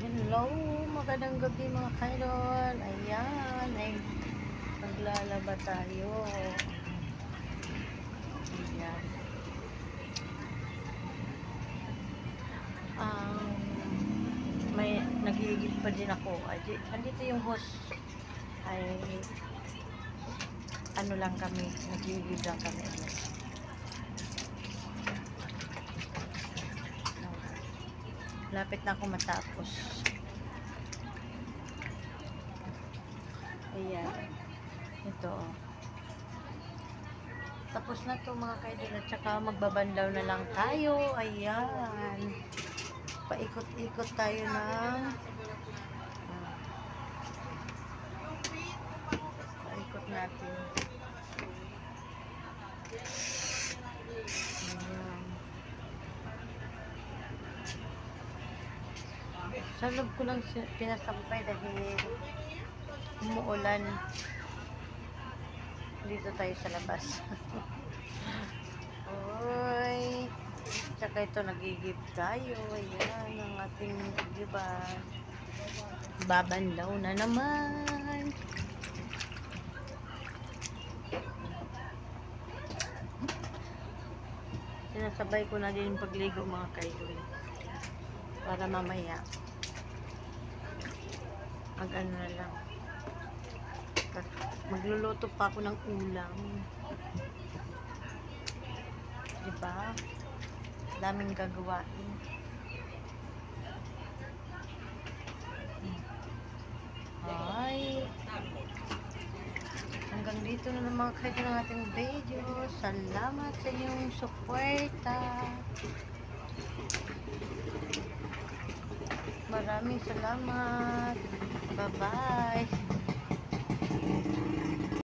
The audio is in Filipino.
Hello, magandang gabi mga kaidol. Ayan, ay maglalaba tayo. Ayan. May nagigib pa din ako. Andito yung host. Ay, ano lang kami, nagigib lang kami. Lapit na ako matapos. Ayan. Ito. Tapos na to mga kaidol. At saka magbabandaw na lang tayo. Ayan. Paikot-ikot tayo ng paikot natin. Ayan. Sa loob ko lang pinasampay dahil umuulan. Dito tayo sa labas. Oy. Tsaka ito nagigib tayo. Ayan ang ating giban. Babandaw na naman. Sinasabay ko na din yung pagligo mga kaidol. Para mamaya mag-ano na lang. Magluluto pa ako ng ulam. Diba? Daming gagawain. Ay. Hanggang dito na naman kayo ng ating video. Salamat sa inyong suporta. Maraming salamat. Bye-bye.